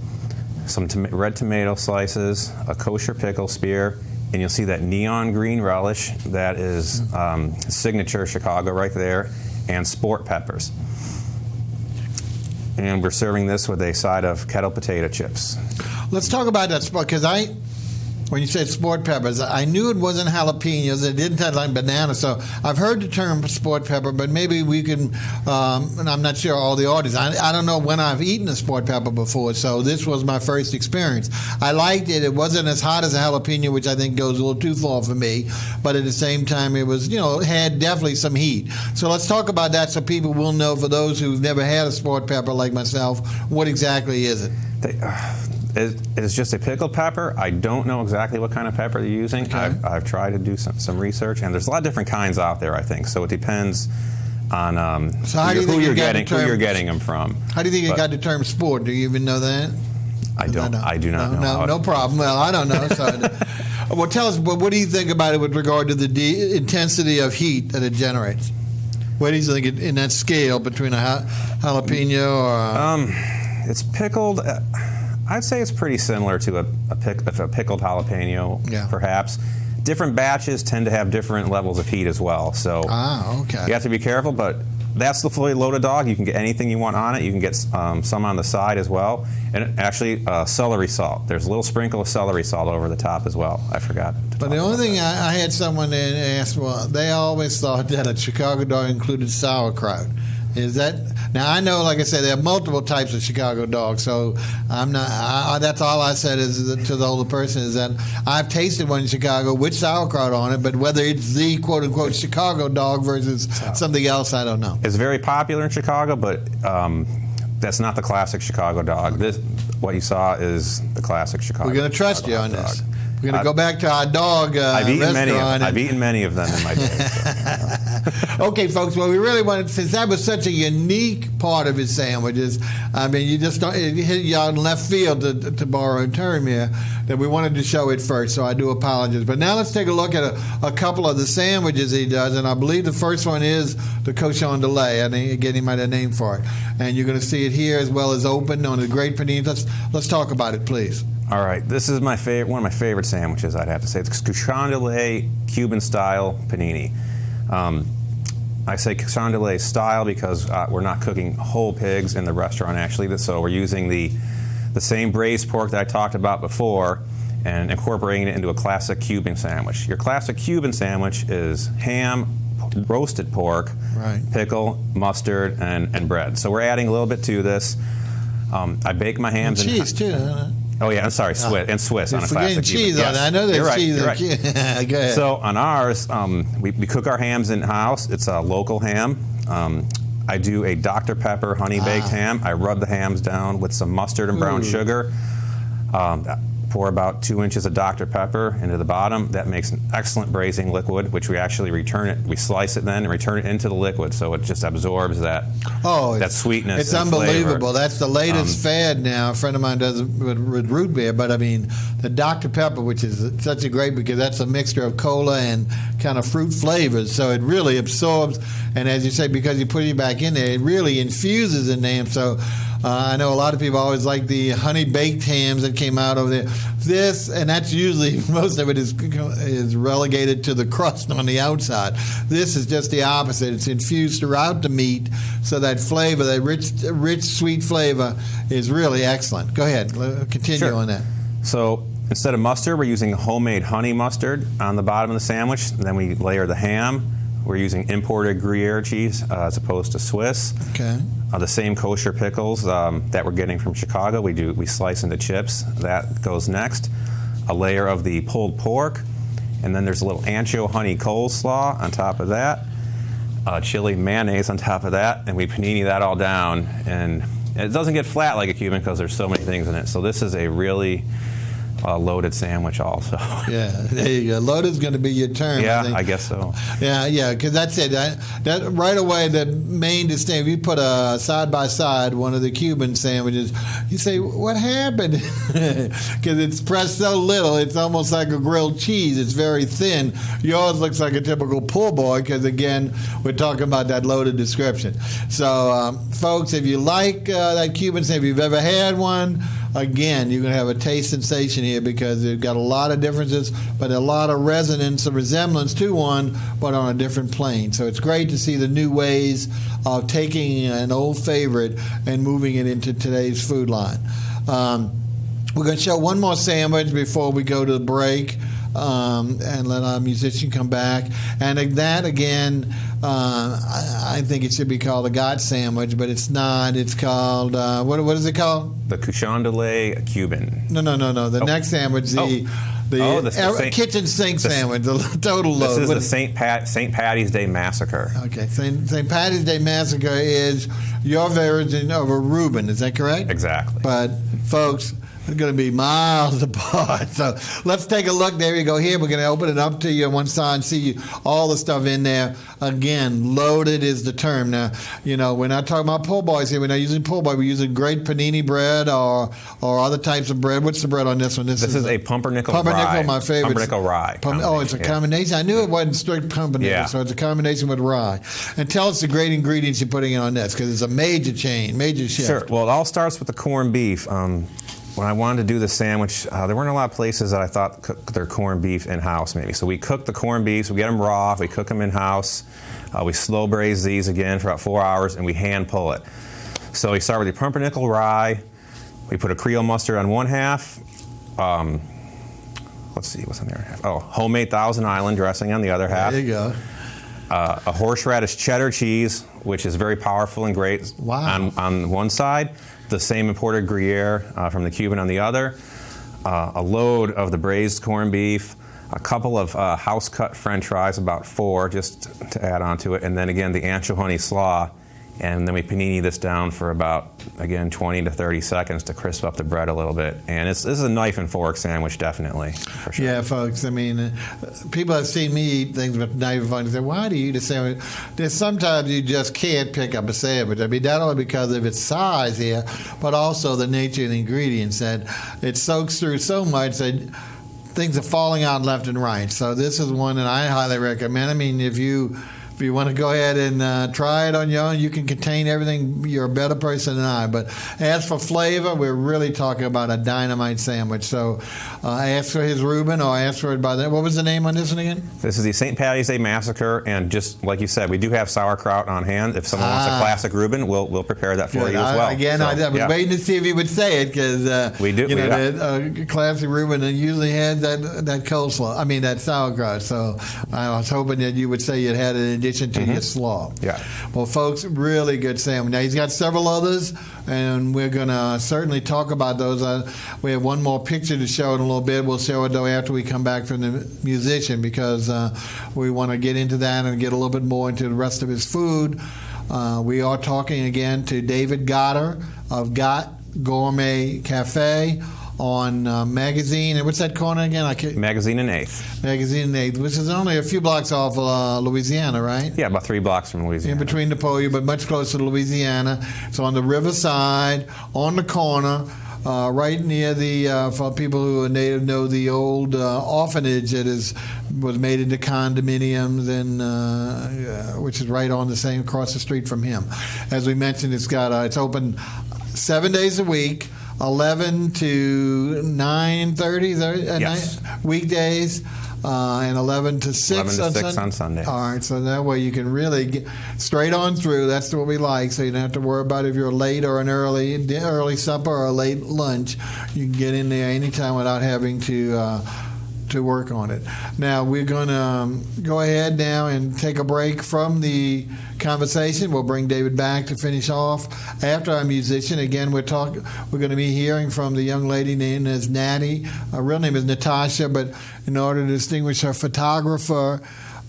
some red tomato slices, a kosher pickle spear, and you'll see that neon green relish. That is signature Chicago right there, and sport peppers. And we're serving this with a side of kettle potato chips. Let's talk about that sport, because when you said sport peppers, I knew it wasn't jalapenos. It didn't taste like banana. So I've heard the term sport pepper, but maybe we can, and I'm not sure all the audience. I don't know when I've eaten a sport pepper before, so this was my first experience. I liked it. It wasn't as hot as a jalapeno, which I think goes a little too far for me, but at the same time, it was, it had definitely some heat. So let's talk about that so people will know, for those who've never had a sport pepper like myself, what exactly is it? It's just a pickled pepper. I don't know exactly what kind of pepper they're using. Okay. I've tried to do some research, and there's a lot of different kinds out there, I think. So it depends on who you're getting them from. How do you think it got the term sport? Do you even know that? I don't. I do not know. No problem. Well, I don't know. So, well, tell us. What do you think about it with regard to the intensity of heat that it generates? What do you think in that scale between a jalapeno or? It's pickled. I'd say it's pretty similar to a pickled jalapeno, perhaps. Different batches tend to have different levels of heat as well. So okay. You have to be careful, but that's the fully loaded dog. You can get anything you want on it. You can get some on the side as well. And actually, celery salt. There's a little sprinkle of celery salt over the top as well. I forgot. But the only thing I had someone ask, well, they always thought that a Chicago dog included sauerkraut. Is that now? I know, like I said, there are multiple types of Chicago dogs. So I'm not. That's all I said to the older person is that I've tasted one in Chicago with sauerkraut on it, but whether it's the quote unquote Chicago dog versus something else, I don't know. It's very popular in Chicago, but that's not the classic Chicago dog. What you saw is the classic Chicago. We're going to trust you on this. We're going to go back to our dog restaurant. I've eaten many of them in my day. So. Okay, folks. Well, we really wanted, since that was such a unique part of his sandwiches, I mean, you just don't, it hit you out in left field, to borrow a term here, that we wanted to show it first, so I do apologize. But now let's take a look at a couple of the sandwiches he does, and I believe the first one is the cochon de lait. I think, again, he might have a name for it. And you're going to see it here as well as open on the great panini. Let's talk about it, please. All right, this is one of my favorite sandwiches, I'd have to say. It's cochon de lait Cuban-style panini. I say cochon de lait style because we're not cooking whole pigs in the restaurant, actually. So we're using the same braised pork that I talked about before and incorporating it into a classic Cuban sandwich. Your classic Cuban sandwich is ham, roasted pork, pickle, mustard, and bread. So we're adding a little bit to this. I bake my hams and cheese too. Oh yeah, I'm sorry, Swiss and Swiss on a classic cheese Cuban. on it. I know there's cheese. You're right. Go ahead. So on ours, we cook our hams in house. It's a local ham. I do a Dr. Pepper honey baked ham. I rub the hams down with some mustard and brown sugar. Pour about 2 inches of Dr. Pepper into the bottom. That makes an excellent braising liquid, which we actually return it. We slice it then and return it into the liquid, so it just absorbs that sweetness. It's and unbelievable. flavor. That's the latest fad now. A friend of mine does it with root beer, but I mean the Dr. Pepper, which is such a great because that's a mixture of cola and kind of fruit flavors, so it really absorbs. And as you say, because you put it back in there, it really infuses in them. So. I know a lot of people always like the honey baked hams that came out over there. This, and that's usually most of it is relegated to the crust on the outside. This is just the opposite. It's infused throughout the meat, so that flavor, that rich, sweet flavor, is really excellent. Go ahead, continue on that. So instead of mustard, we're using homemade honey mustard on the bottom of the sandwich. And then we layer the ham. We're using imported Gruyere cheese as opposed to Swiss. Okay. The same kosher pickles that we're getting from Chicago, we slice into chips. That goes next. A layer of the pulled pork, and then there's a little ancho honey coleslaw on top of that. Chili mayonnaise on top of that, and we panini that all down. And it doesn't get flat like a Cuban because there's so many things in it. So this is a really loaded sandwich also. Yeah, there you go. Loaded's going to be your term. Yeah, I guess so. Yeah, because that's it. That right away, the main distinction, if you put a side-by-side one of the Cuban sandwiches, you say, what happened? Because it's pressed so little, it's almost like a grilled cheese. It's very thin. Yours looks like a typical poor boy because, again, we're talking about that loaded description. So, folks, if you like that Cuban sandwich, if you've ever had one, again, you're going to have a taste sensation here because they've got a lot of differences, but a lot of resonance, a resemblance to one, but on a different plane. So it's great to see the new ways of taking an old favorite and moving it into today's food line. We're going to show one more sandwich before we go to the break. And let our musician come back. And that, again, I think it should be called a Gott sandwich, but it's not. It's called, what is it called? The Cochon de lait Cuban. No. The next sandwich, the kitchen sink sandwich, the total load. This is the St. Patty's Day Massacre. Okay, St. Patty's Day Massacre is your version of a Reuben. Is that correct? Exactly. But, folks, it's going to be miles apart. So let's take a look. There you go. Here, we're going to open it up to you on one side and see all the stuff in there. Again, loaded is the term. Now, we're not talking about po' boys here. We're not using po' boy. We're using great panini bread or other types of bread. What's the bread on this one? This is a pumpernickel rye. Pumpernickel, my favorite. Pumpernickel rye. It's a combination. I knew it wasn't strict pumpernickel, so it's a combination with rye. And tell us the great ingredients you're putting in on this, because it's a major shift. Sure. Well, it all starts with the corned beef. When I wanted to do the sandwich, there weren't a lot of places that I thought cooked their corned beef in-house maybe. So we cook the corned beef, we get them raw, we cook them in-house, we slow braise these again for about 4 hours, and we hand pull it. So we start with the pumpernickel rye, we put a Creole mustard on one half, let's see, what's on the other half? Oh, homemade Thousand Island dressing on the other half. There you go. A horseradish cheddar cheese, which is very powerful and great on one side. The same imported Gruyere from the Cuban on the other, a load of the braised corned beef, a couple of house-cut French fries, about 4, just to add on to it, and then again the ancho honey slaw, and then we panini this down for about, again, 20 to 30 seconds to crisp up the bread a little bit. And this is a knife and fork sandwich, definitely, for sure. Yeah, folks, I mean, people have seen me eat things with knife and fork and say, why do you eat a sandwich? There's sometimes you just can't pick up a sandwich. I mean, not only because of its size here, but also the nature of the ingredients, that it soaks through so much that things are falling out left and right. So this is one that I highly recommend. I mean, if you want to go ahead and try it on your own, you can contain everything. You're a better person than I. But as for flavor, we're really talking about a dynamite sandwich. So ask for his Reuben, or ask for it by the... What was the name on this one again? This is the St. Patty's Day Massacre, and just like you said, we do have sauerkraut on hand. If someone wants a classic Reuben, we'll prepare that for you as well. I was waiting to see if he would say it, because we do. The classic Reuben usually has that coleslaw. I mean, that sauerkraut. So I was hoping that you would say you'd had it in addition addition to your slaw. Yeah. Well, folks, really good sandwich. Now, he's got several others, and we're going to certainly talk about those. We have one more picture to show in a little bit. We'll show it, though, after we come back from the musician, because we want to get into that and get a little bit more into the rest of his food. We are talking again to David Gottart of Gourmet Cafe on Magazine. And what's that corner again? Magazine and 8th. Magazine and 8th, which is only a few blocks off Louisiana, right? Yeah, about 3 blocks from Louisiana. In between the Napoleon, but much closer to Louisiana. So on the riverside, on the corner, right near the, for people who are native, know the old orphanage that was made into condominiums, and which is right on the same, across the street from him. As we mentioned, it's open 7 days a week, 11 to 9:30 yes. Weekdays, and 11 to 6, 11 to 6 on Sunday. All right, so that way you can really get straight on through. That's what we like, so you don't have to worry about if you're late or an early supper or a late lunch. You can get in there anytime without having to work on it. Now, we're going to go ahead now and take a break from the conversation. We'll bring David back to finish off after our musician. Again, we're going to be hearing from the young lady named as Nattie. Her real name is Natasha, but in order to distinguish her photographer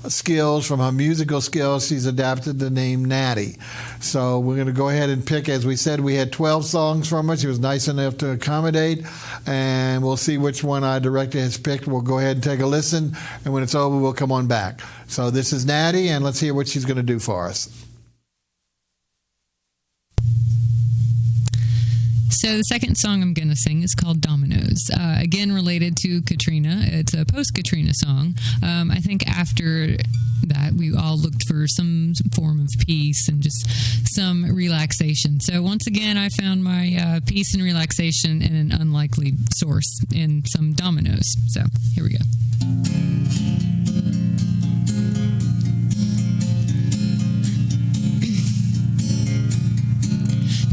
skills from her musical skills, she's adapted the name Nattie. So we're going to go ahead and pick. As we said, we had 12 songs from her. She was nice enough to accommodate, and we'll see which one our director has picked. We'll go ahead and take a listen, and when it's over, we'll come on back. So this is Nattie, and let's hear what she's going to do for us. So the second song I'm going to sing is called Dominoes. Again, related to Katrina. It's a post-Katrina song. I think after that, we all looked for some form of peace and just some relaxation. So once again, I found my peace and relaxation in an unlikely source in some dominoes. So here we go.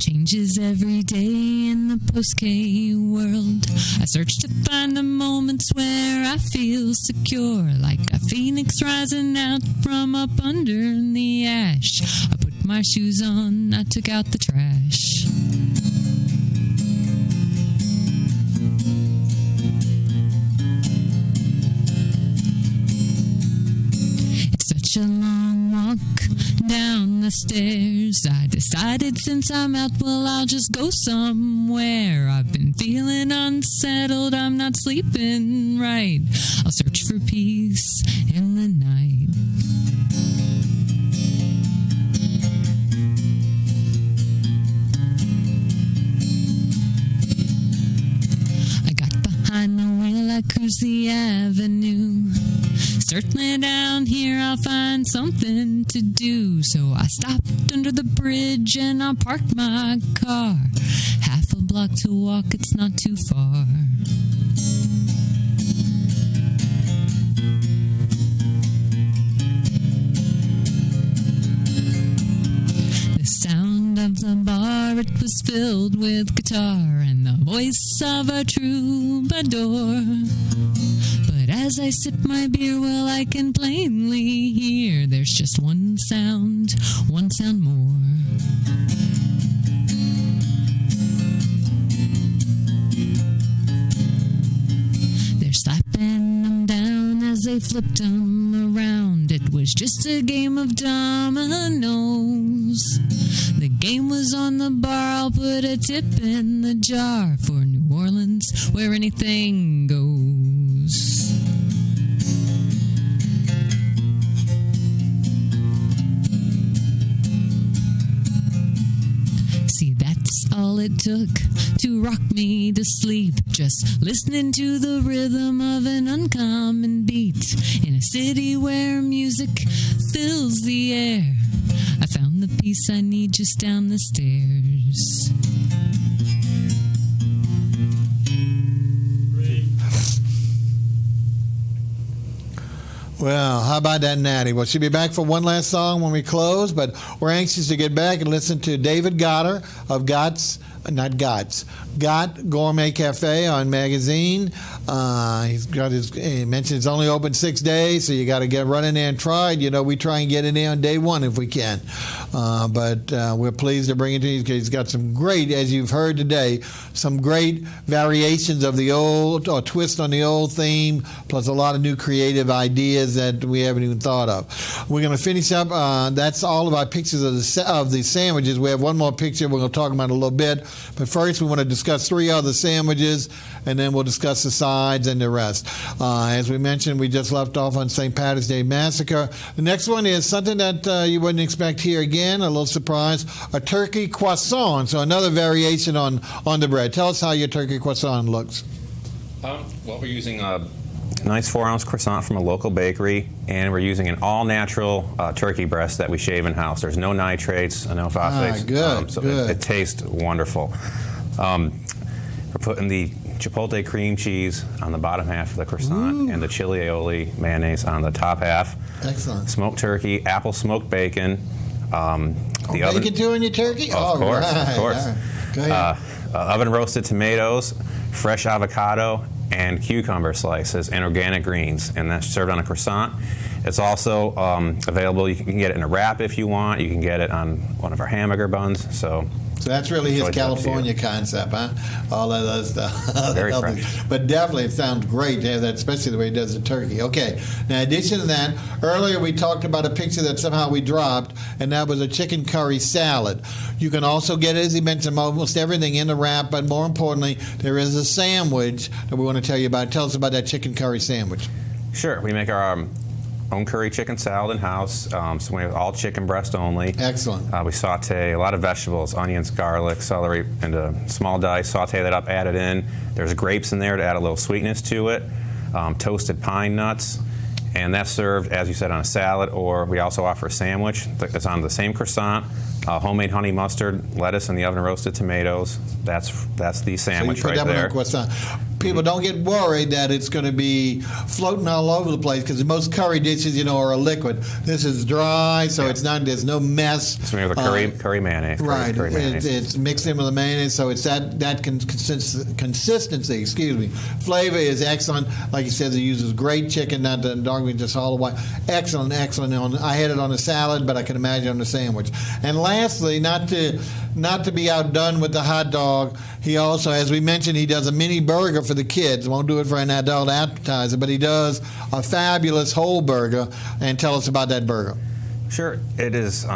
Changes every day in the post-K world. I search to find the moments where I feel secure, like a phoenix rising out from up under the ash. I put my shoes on, I took out the trash. It's such a long walk down the stairs. I decided since I'm out, well, I'll just go somewhere. I've been feeling unsettled, I'm not sleeping right. I'll search for peace in the night. I got behind the wheel, I cruise the avenue. Certainly down here I'll find something to do. So I stopped under the bridge and I parked my car. Half a block to walk, it's not too far. The sound of the bar, it was filled with guitar and the voice of a troubadour. As I sip my beer, well, I can plainly hear there's just one sound more. They're slapping them down as they flipped them around. It was just a game of dominoes. The game was on the bar, I'll put a tip in the jar for New Orleans, where anything goes. See, that's all it took to rock me to sleep. Just listening to the rhythm of an uncommon beat. In a city where music fills the air, I found the peace I need just down the stairs. Well, how about that, Nattie? Well, she'll be back for one last song when we close, but we're anxious to get back and listen to David Gottart of Gott Gourmet Cafe on Magazine. He mentioned it's only open 6 days, so you got to get run in there and try it. You know, we try and get in there on day one if we can. But we're pleased to bring it to you because he's got some great, as you've heard today, some great variations of the old, or twist on the old theme, plus a lot of new creative ideas that we haven't even thought of. We're going to finish up. That's all of our pictures of the sandwiches. We have one more picture we're going to talk about in a little bit. But first, we want to discuss 3 other sandwiches, and then we'll discuss the sides and the rest. As we mentioned, we just left off on St. Patrick's Day Massacre. The next one is something that you wouldn't expect here again, a little surprise, a turkey croissant. So another variation on the bread. Tell us how your turkey croissant looks. Well, we're using a nice 4-ounce croissant from a local bakery, and we're using an all-natural turkey breast that we shave in-house. There's no nitrates, no phosphates. Good, so good. It tastes wonderful. We're putting the chipotle cream cheese on the bottom half of the croissant and the chili aioli mayonnaise on the top half. Excellent. Smoked turkey, apple smoked bacon. Bacon too in your turkey? Of course. Right. Go ahead. Oven roasted tomatoes, fresh avocado, and cucumber slices, and organic greens, and that's served on a croissant. It's also available. You can get it in a wrap if you want. You can get it on one of our hamburger buns. So that's really his California concept, huh? All of that stuff. Very fresh. But definitely it sounds great to have that, especially the way he does the turkey. Okay. Now, in addition to that, earlier we talked about a picture that somehow we dropped, and that was a chicken curry salad. You can also get, as he mentioned, almost everything in the wrap, but more importantly, there is a sandwich that we want to tell you about. Tell us about that chicken curry sandwich. Sure. We make our own curry chicken salad in-house, so we have all chicken breast only. Excellent. We saute a lot of vegetables, onions, garlic, celery into small dice, saute that up, add it in. There's grapes in there to add a little sweetness to it, toasted pine nuts, and that's served, as you said, on a salad, or we also offer a sandwich that's on the same croissant, homemade honey mustard, lettuce, and the oven roasted tomatoes. That's the sandwich right there. So you put that on a croissant. People don't get worried that it's going to be floating all over the place because most curry dishes, you know, are a liquid. This is dry, so it's not. There's no mess. It's made with a curry mayonnaise. Right. Curry mayonnaise. It's mixed in with the mayonnaise, so it's that consistency. Excuse me. Flavor is excellent. Like he says, he uses great chicken, not the dog meat, just all the way. Excellent. I had it on a salad, but I can imagine on a sandwich. And lastly, not to be outdone with the hot dog, he also, as we mentioned, he does a mini burger for the kids. Won't do it for an adult appetizer, but he does a fabulous whole burger. And tell us about that burger. Sure. It is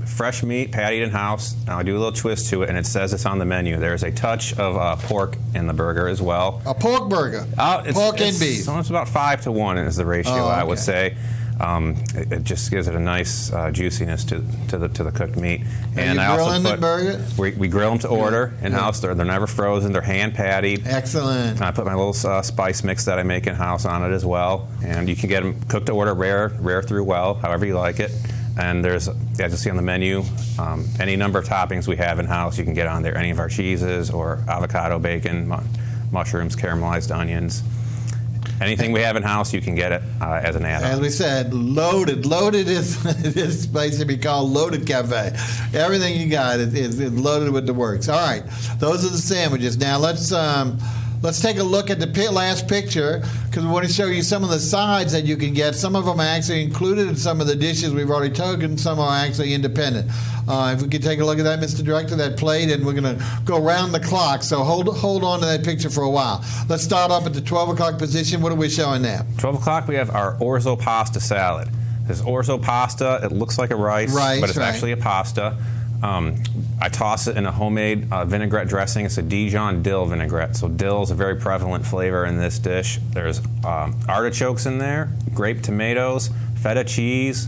fresh meat, patted in-house. I do a little twist to it, and it says it's on the menu. There's a touch of pork in the burger as well. A pork burger? Pork and beef? It's about 5-to-1 is the ratio, I would say. It just gives it a nice juiciness to the cooked meat. And you grilling the burger? We grill them to order in-house. They're never frozen. They're hand-patted. Excellent. I put my little spice mix that I make in-house on it as well. And you can get them cooked to order, rare through well, however you like it. And there's, as you see on the menu, any number of toppings we have in-house. You can get on there any of our cheeses or avocado, bacon, mushrooms, caramelized onions. Anything we have in-house, you can get it as an add-on. As we said, loaded. Loaded is this place to be called Loaded Cafe. Everything you got is loaded with the works. All right, those are the sandwiches. Now let's take a look at the last picture because we want to show you some of the sides that you can get. Some of them are actually included in some of the dishes we've already taken. Some are actually independent. If we could take a look at that, Mr. Director, that plate, and we're going to go around the clock. So hold on to that picture for a while. Let's start up at the 12 o'clock position. What are we showing now? 12 o'clock, we have our orzo pasta salad. This orzo pasta, it looks like a rice, but it's actually a pasta. I toss it in a homemade vinaigrette dressing. It's a Dijon dill vinaigrette. So dill is a very prevalent flavor in this dish. There's artichokes in there, grape tomatoes, feta cheese,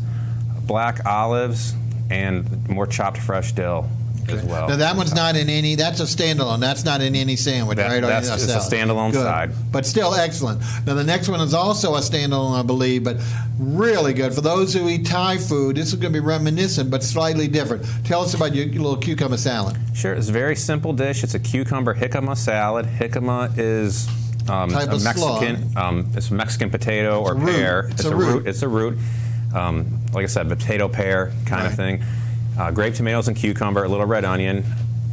black olives, and more chopped fresh dill as well. Now that one's not in any, that's a standalone. That's not in any sandwich, right? It's a standalone side. But still excellent. Now the next one is also a standalone, I believe, but really good. For those who eat Thai food, this is going to be reminiscent, but slightly different. Tell us about your little cucumber salad. Sure. It's a very simple dish. It's a cucumber jicama salad. Jicama is a Mexican, it's a Mexican potato or pear. It's a root. It's a root. Like I said, potato pear kind of thing. Grape tomatoes and cucumber, a little red onion,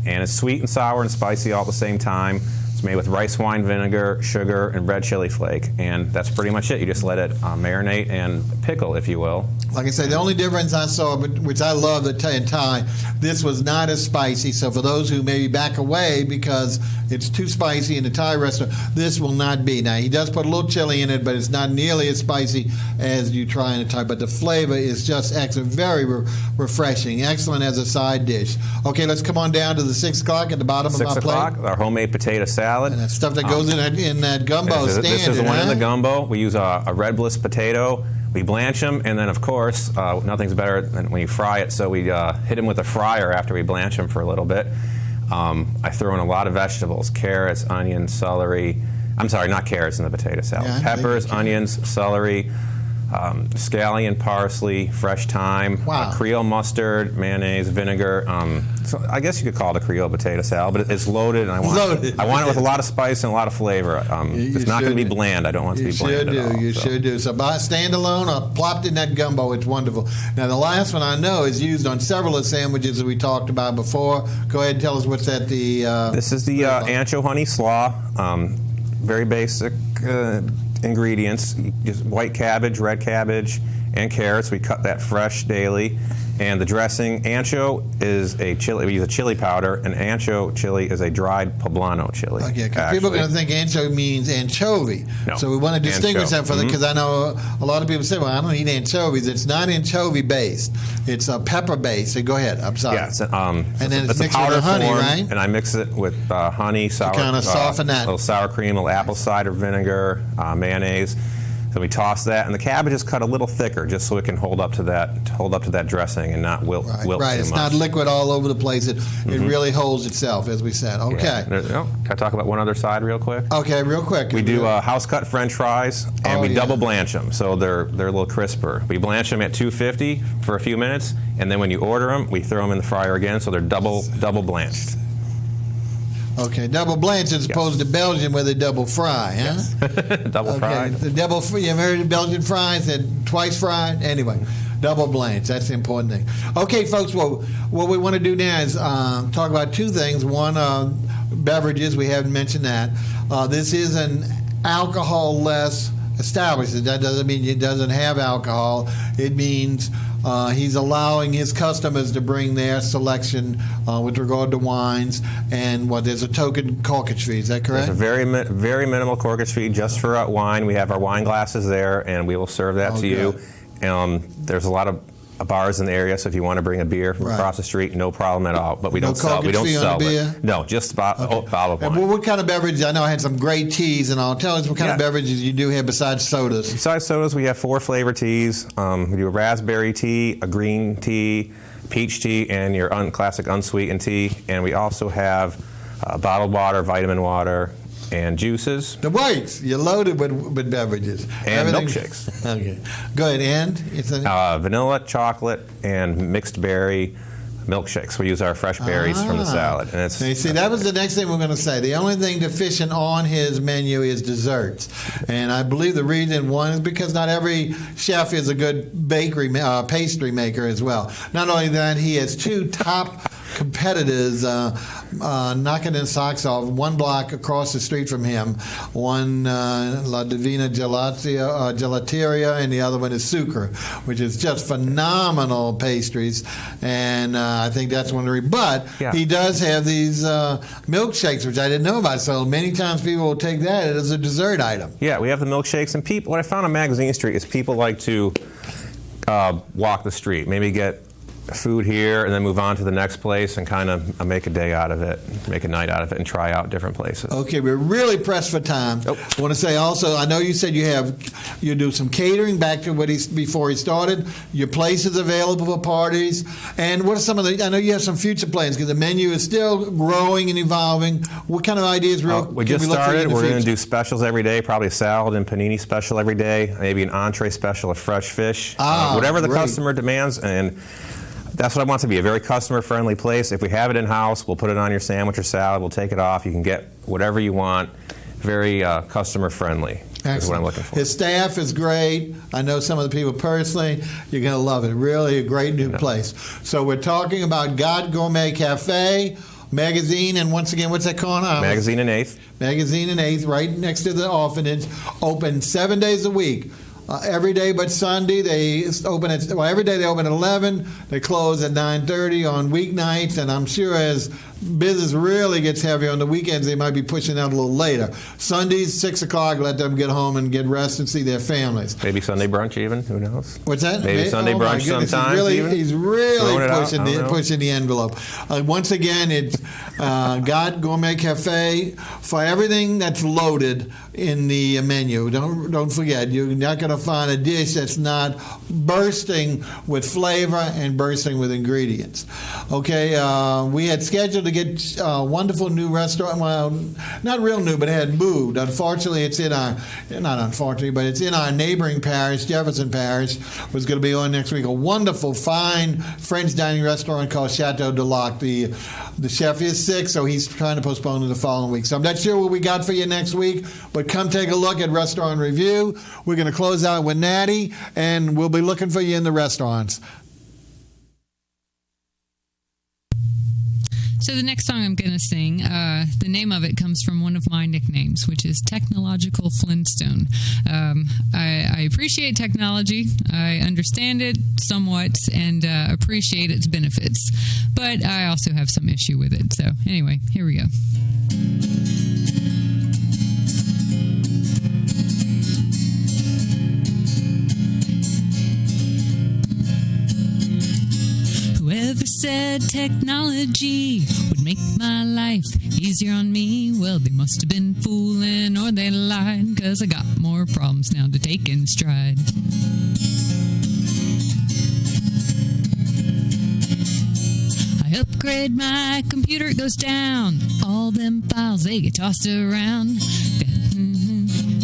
and it's sweet and sour and spicy all at the same time. It's made with rice wine vinegar, sugar, and red chili flake, and that's pretty much it. You just let it marinate and pickle, if you will. Like I say, the only difference I saw, which I love in Thai, this was not as spicy. So for those who maybe back away because it's too spicy in the Thai restaurant, this will not be. Now, he does put a little chili in it, but it's not nearly as spicy as you try in the Thai. But the flavor is just excellent, very refreshing, excellent as a side dish. Okay, let's come on down to the 6 o'clock at the bottom of our plate. 6 o'clock, our homemade potato salad. And that stuff that goes in that gumbo standard. This is the one in the gumbo. We use a red bliss potato. We blanch them, and then, of course, nothing's better than when you fry it, so we hit them with a fryer after we blanch them for a little bit. I throw in a lot of vegetables, carrots, onions, celery. I'm sorry, not carrots in the potato salad. Yeah, peppers, onions, celery, scallion, parsley, fresh thyme, Creole mustard, mayonnaise, vinegar. So I guess you could call it a Creole potato salad, but it's loaded, and I want it with a lot of spice and a lot of flavor. It's not going to be bland. I don't want it to be bland at all. You should do. So by standalone or plopped in that gumbo, it's wonderful. Now, the last one I know is used on several of the sandwiches that we talked about before. Go ahead and tell us what's at the... this is the ancho honey slaw. Very basic ingredients, just white cabbage, red cabbage, and carrots. We cut that fresh daily. And the dressing, ancho is a chili. We use a chili powder, and ancho chili is a dried poblano chili. Okay, because people are going to think ancho means anchovy. No. So we want to distinguish that for them, because I know a lot of people say, well, I don't eat anchovies. It's not anchovy based. It's a pepper based. So go ahead. I'm sorry. Yeah, and then it's mixed powder with honey, form, right? And I mix it with honey, sour, kind of soften that. A little sour cream, a little apple cider vinegar, mayonnaise. So we toss that, and the cabbage is cut a little thicker, just so it can hold up to that dressing and not wilt too much. Right, it's not liquid all over the place. It really holds itself, as we said. Okay. Yeah. Can I talk about one other side real quick? Okay, real quick. We do house-cut French fries, and we double blanch them, so they're a little crisper. We blanch them at 250 for a few minutes, and then when you order them, we throw them in the fryer again, so they're double blanched. Okay, double blanch as opposed to Belgian where they double fry, huh? Yes. Double fried. The you ever heard of Belgian fries? They're twice fried? Anyway, double blanch. That's the important thing. Okay, folks, well, what we want to do now is talk about two things. One, beverages. We haven't mentioned that. This is an alcohol-less establishment. That doesn't mean it doesn't have alcohol. It means he's allowing his customers to bring their selection with regard to wines, and there's a token corkage fee. Is that correct? There's a very minimal corkage fee just for wine. We have our wine glasses there, and we will serve that to you. There's a lot of bars in the area, so if you want to bring a beer from across the street, no problem at all. But we don't sell beer. No, just bottled wine. And what kind of beverages? I know I had some great teas, and tell us what kind of beverages you do have besides sodas. Besides sodas, we have 4 flavor teas. We do a raspberry tea, a green tea, peach tea, and your classic unsweetened tea. And we also have bottled water, vitamin water, and juices. The works. You're loaded with beverages. And milkshakes. Okay. Go ahead. And? It's vanilla, chocolate, and mixed berry milkshakes. We use our fresh berries from the salad. And now, you see, that was the next thing we're going to say. The only thing deficient on his menu is desserts. And I believe the reason, one, is because not every chef is a good pastry maker as well. Not only that, he has 2 top competitors knocking his socks off, 1 block across the street from him. One, La Divina Gelateria, and the other one is Sucre, which is just phenomenal pastries. And I think that's one of the reasons. But he does have these milkshakes, which I didn't know about. So many times people will take that as a dessert item. Yeah, we have the milkshakes. And what I found on Magazine Street is people like to walk the street, maybe get food here and then move on to the next place and kind of make a day out of it, make a night out of it, and try out different places. Okay, we're really pressed for time. I want to say also, I know you said you do some catering back to before he started. Your place is available for parties. And what are some of I know you have some future plans because the menu is still growing and evolving. What kind of ideas we just started. We're going to do specials every day, probably a salad and panini special every day, maybe an entree special of fresh fish, whatever the customer demands. And that's what I want to be, a very customer-friendly place. If we have it in-house, we'll put it on your sandwich or salad. We'll take it off. You can get whatever you want. Very customer-friendly is what I'm looking for. His staff is great. I know some of the people personally. You're going to love it. Really a great new place. So we're talking about Gott Gourmet Cafe Magazine, and once again, what's that called? Magazine and 8th. Magazine and 8th, right next to the orphanage. Open 7 days a week. Every day but Sunday, they open every day they open at 11. They close at 9:30 on weeknights, and I'm sure as business really gets heavy on the weekends, they might be pushing out a little later. Sundays, 6 o'clock, let them get home and get rest and see their families. Maybe Sunday brunch even, who knows? What's that? Maybe Sunday brunch sometimes He's really pushing the envelope. Once again, it's Gott Gourmet Cafe for everything that's loaded in the menu. Don't forget, you're not going to find a dish that's not bursting with flavor and bursting with ingredients. Okay, we had scheduled to get a wonderful new restaurant. Well, not real new, but it had moved. Unfortunately, it's in our neighboring parish, Jefferson Parish. Was going to be on next week. A wonderful, fine French dining restaurant called Chateau de Lac. The chef is sick, so he's trying to postpone to the following week. So I'm not sure what we got for you next week, but come take a look at Restaurant Revue. We're going to close out with Nattie, and we'll be looking for you in the restaurants. So the next song I'm going to sing, the name of it comes from one of my nicknames, which is Technological Flintstone. I appreciate technology. I understand it somewhat and appreciate its benefits. But I also have some issue with it. So anyway, here we go. Whoever said technology would make my life easier on me, well, they must have been fooling or they lied, 'cause I got more problems now to take in stride. I upgrade my computer, it goes down. All them files, they get tossed around.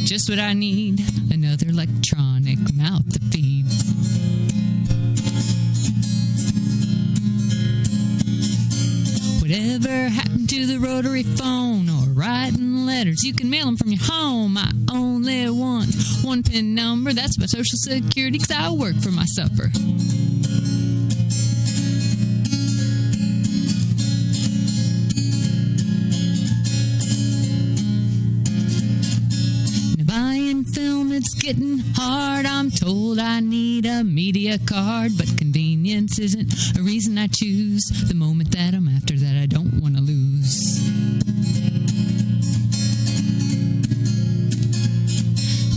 Just what I need, another electronic mouth to feed. Whatever happened to the rotary phone or writing letters? You can mail them from your home. I only want one PIN number. That's my social security, 'cause I work for my supper. Now buying film, it's getting hard. I'm told I need a media card, but convenience isn't a reason I choose the moment that I'm after that I don't want to lose.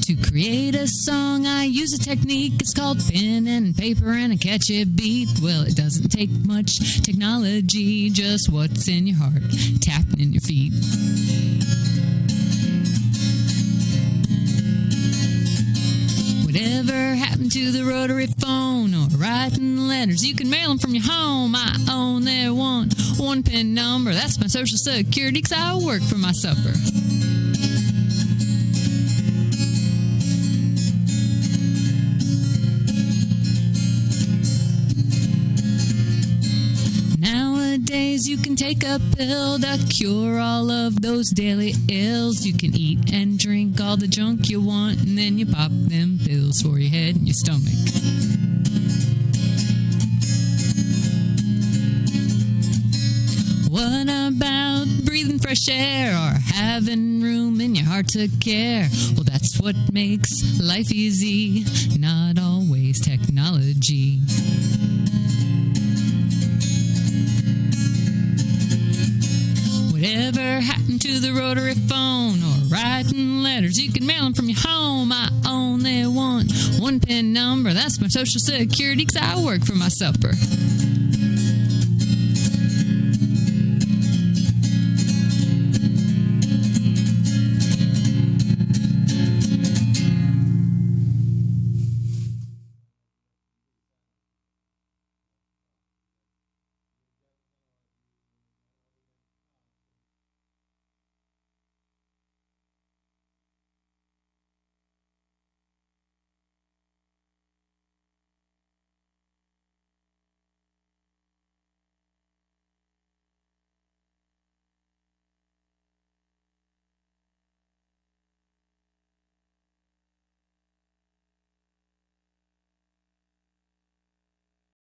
To create a song, I use a technique. It's called pen and paper and a catchy beat. Well, it doesn't take much technology, just what's in your heart, tapping in your feet. Whatever happened to the rotary phone or writing letters? You can mail them from your home. I only want one PIN number. That's my social security, 'cause I work for my supper. Nowadays you can take a pill to cure all of those daily ills. You can eat and drink all the junk you want, and then you pop them pills for your head and your stomach. What about breathing fresh air or having room in your heart to care? Well, that's what makes life easy, not always technology. Whatever happened to the rotary phone or writing letters? You can mail them from your home. I only want one PIN number. That's my social security, 'cause I work for my supper.